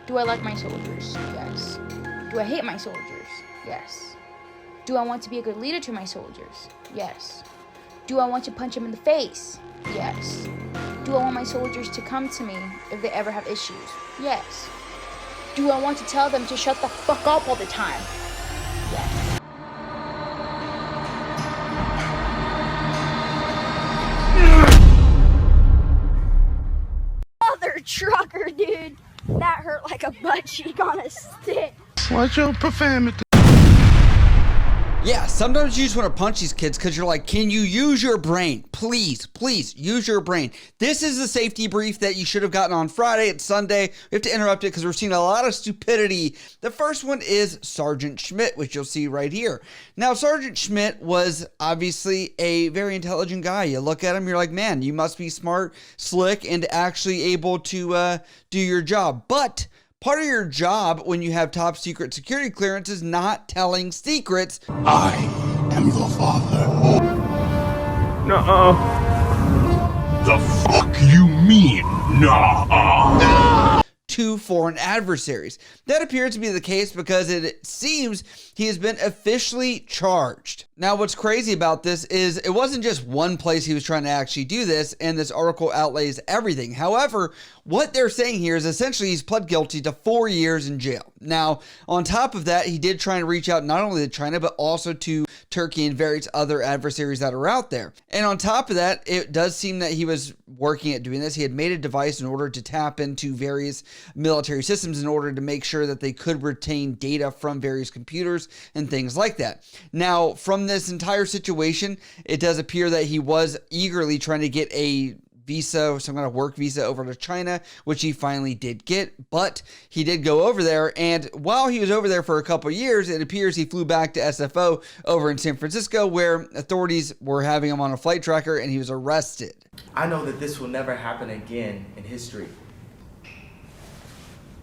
Do I like my soldiers? Yes. Do I hate my soldiers? Yes. Do I want to be a good leader to my soldiers? Yes. Do I want to punch them in the face? Yes. Do I want my soldiers to come to me if they ever have issues? Yes. Do I want to tell them to shut the fuck up all the time? Yes. Mother trucker, dude. That hurt like a butt cheek on a stick. Watch your profanity. Yeah, sometimes you just want to punch these kids because you're like, can you use your brain? Please, please use your brain. This is the safety brief that you should have gotten on Friday. It's Sunday. We have to interrupt it because we're seeing a lot of stupidity. The first one is Sergeant Schmidt, which you'll see right here. Now, Sergeant Schmidt was obviously a very intelligent guy. You look at him, you're like, man, you must be smart, slick, and actually able to do your job. But part of your job when you have top secret security clearance is not telling secrets. I am your father. Nuh-uh. The fuck you mean, nah? To foreign adversaries. That appears to be the case because it seems he has been officially charged. Now, what's crazy about this is it wasn't just one place he was trying to actually do this, and this article outlays everything. However, what they're saying here is essentially he's pled guilty to 4 years in jail. Now, on top of that, he did try and reach out not only to China, but also to Turkey and various other adversaries that are out there. And on top of that, it does seem that he was working at doing this. He had made a device in order to tap into various military systems in order to make sure that they could retain data from various computers and things like that. Now, from this entire situation, it does appear that he was eagerly trying to get a visa, some kind of work visa over to China, which he finally did get, but he did go over there, and while he was over there for a couple of years, it appears he flew back to SFO over in San Francisco, where authorities were having him on a flight tracker, and he was arrested. I know that this will never happen again in history.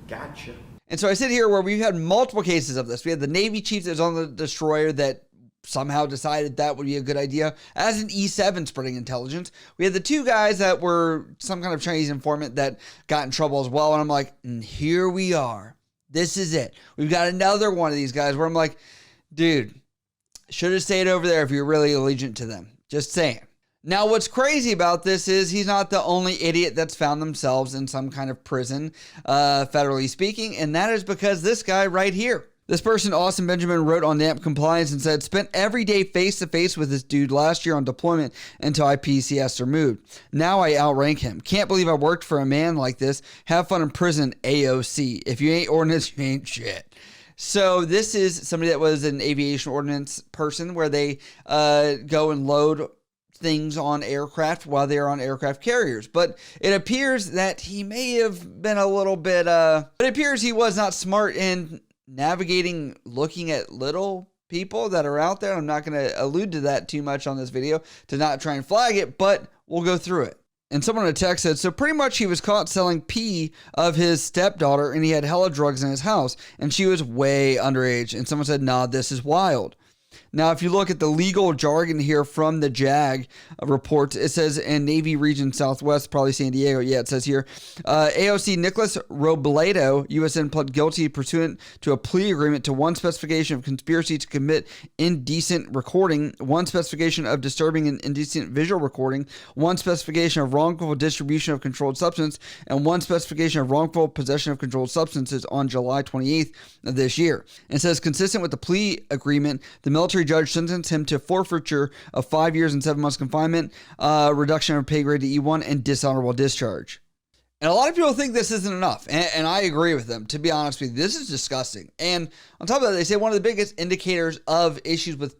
Gotcha. And so I sit here where we've had multiple cases of this. We had the Navy chief that was on the destroyer that somehow decided that would be a good idea as an E7 spreading intelligence. We had the two guys that were some kind of Chinese informant that got in trouble as well. And I'm like, and here we are. This is it. We've got another one of these guys where I'm like, dude, should have stayed over there if you're really allegiant to them. Just saying. Now, what's crazy about this is he's not the only idiot that's found themselves in some kind of prison, federally speaking, and that is because this guy right here. This person, Austin Benjamin, wrote on NAMP Compliance and said, spent every day face-to-face with this dude last year on deployment until IPCS removed. Now I outrank him. Can't believe I worked for a man like this. Have fun in prison, AOC. If you ain't ordnance, you ain't shit. So this is somebody that was an aviation ordnance person where they go and load things on aircraft while they're on aircraft carriers. But it appears that he may have been a little bit, it appears he was not smart in navigating, looking at little people that are out there. I'm not going to allude to that too much on this video to not try and flag it, but we'll go through it. And someone in a text said, so pretty much he was caught selling pee of his stepdaughter and he had hella drugs in his house and she was way underage. And someone said, nah, this is wild. Now, if you look at the legal jargon here from the JAG report, it says in Navy Region Southwest, probably San Diego. Yeah, it says here, AOC Nicholas Robledo, USN, pled guilty pursuant to a plea agreement to one specification of conspiracy to commit indecent recording, one specification of disturbing and indecent visual recording, one specification of wrongful distribution of controlled substance, and one specification of wrongful possession of controlled substances on July 28th of this year. And it says, consistent with the plea agreement, the military judge sentenced him to forfeiture of 5 years and 7 months confinement, reduction of pay grade to E1, and dishonorable discharge. And a lot of people think this isn't enough, and I agree with them. To be honest with you, this is disgusting. And on top of that, they say one of the biggest indicators of issues with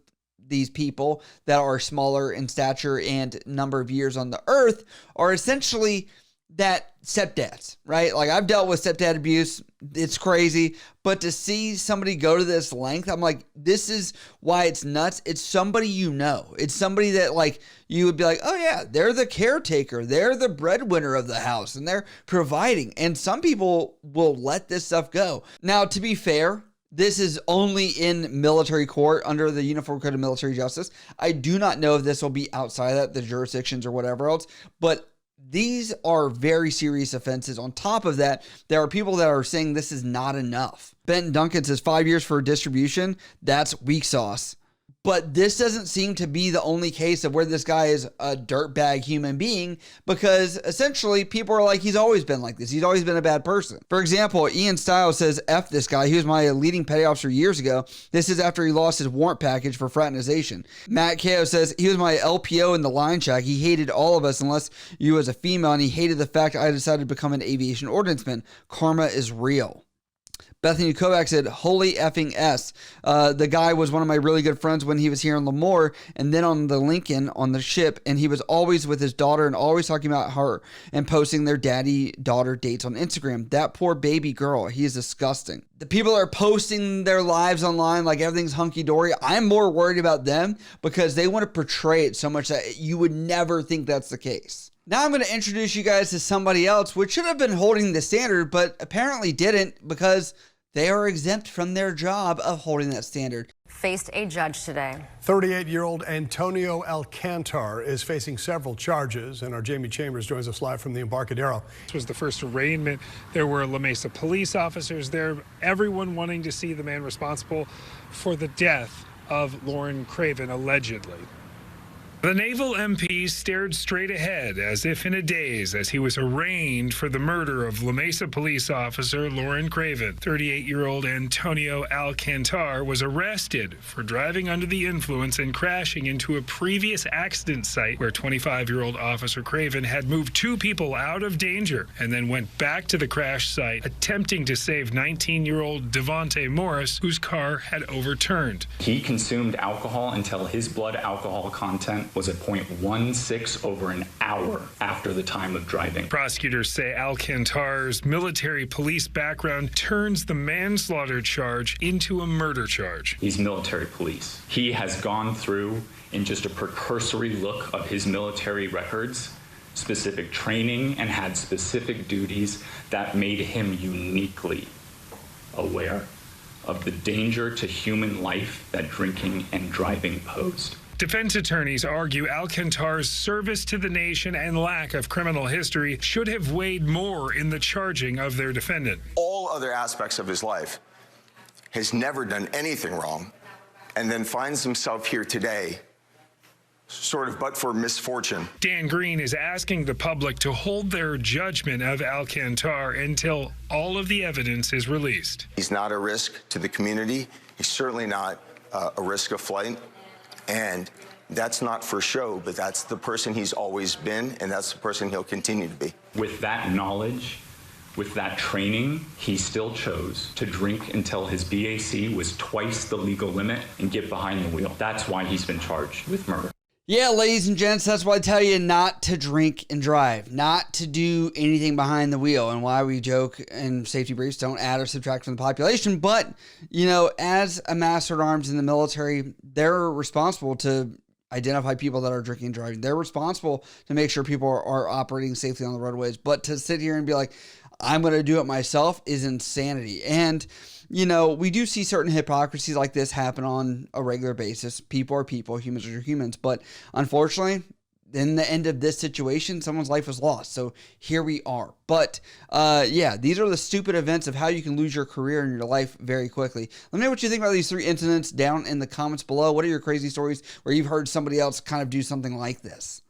these people that are smaller in stature and number of years on the earth are essentially that stepdads, right? Like, I've dealt with stepdad abuse. It's crazy. But to see somebody go to this length, I'm like, this is why it's nuts. It's somebody you know. It's somebody that, like, you would be like, oh yeah, they're the caretaker. They're the breadwinner of the house and they're providing. And some people will let this stuff go. Now, to be fair, this is only in military court under the Uniform Code of Military Justice. I do not know if this will be outside of that, the jurisdictions or whatever else, but These are very serious offenses. On top of that, there are people that are saying this is not enough. Ben Duncan says 5 years for distribution. That's weak sauce. But this doesn't seem to be the only case of where this guy is a dirtbag human being, because essentially people are like, he's always been like this. He's always been a bad person. For example, Ian Stiles says, F this guy. He was my leading petty officer years ago. This is after he lost his warrant package for fraternization. Matt Kao says, he was my LPO in the line check. He hated all of us unless you was a female, and he hated the fact I decided to become an aviation ordnanceman. Karma is real. Bethany Kovac said, holy effing S. The guy was one of my really good friends when he was here in Lemoore and then on the Lincoln on the ship. And he was always with his daughter and always talking about her and posting their daddy-daughter dates on Instagram. That poor baby girl. He is disgusting. The people that are posting their lives online like everything's hunky-dory, I'm more worried about them because they want to portray it so much that you would never think that's the case. Now I'm going to introduce you guys to somebody else, which should have been holding the standard, but apparently didn't because they are exempt from their job of holding that standard. Faced a judge today. 38-year-old Antonio Alcantar is facing several charges, and our Jamie Chambers joins us live from the Embarcadero. This was the first arraignment. There were La Mesa police officers there, everyone wanting to see the man responsible for the death of Lauren Craven, allegedly. The Naval MP stared straight ahead as if in a daze as he was arraigned for the murder of La Mesa police officer Lauren Craven. 38-year-old Antonio Alcantar was arrested for driving under the influence and crashing into a previous accident site where 25-year-old Officer Craven had moved two people out of danger and then went back to the crash site attempting to save 19-year-old Devontae Morris, whose car had overturned. He consumed alcohol until his blood alcohol content was at 0.16 over an hour after the time of driving. Prosecutors say Alcantar's military police background turns the manslaughter charge into a murder charge. He's military police. He has gone through, in just a precursory look of his military records, specific training and had specific duties that made him uniquely aware of the danger to human life that drinking and driving posed. Defense attorneys argue Alcantar's service to the nation and lack of criminal history should have weighed more in the charging of their defendant. All other aspects of his life, has never done anything wrong, and then finds himself here today, sort of but for misfortune. Dan Green is asking the public to hold their judgment of Alcantar until all of the evidence is released. He's not a risk to the community. He's certainly not a risk of flight. And that's not for show, but that's the person he's always been, and that's the person he'll continue to be. With that knowledge, with that training, he still chose to drink until his BAC was twice the legal limit and get behind the wheel. That's why he's been charged with murder. Yeah, ladies and gents, that's why I tell you not to drink and drive, not to do anything behind the wheel, and why we joke in safety briefs, don't add or subtract from the population. But, you know, as a master at arms in the military, they're responsible to identify people that are drinking and driving. They're responsible to make sure people are operating safely on the roadways. But to sit here and be like, I'm going to do it myself is insanity. And, you know, we do see certain hypocrisies like this happen on a regular basis. People are people, humans are humans. But unfortunately, in the end of this situation, someone's life was lost. So here we are. But yeah, these are the stupid events of how you can lose your career and your life very quickly. Let me know what you think about these 3 incidents down in the comments below. What are your crazy stories where you've heard somebody else kind of do something like this?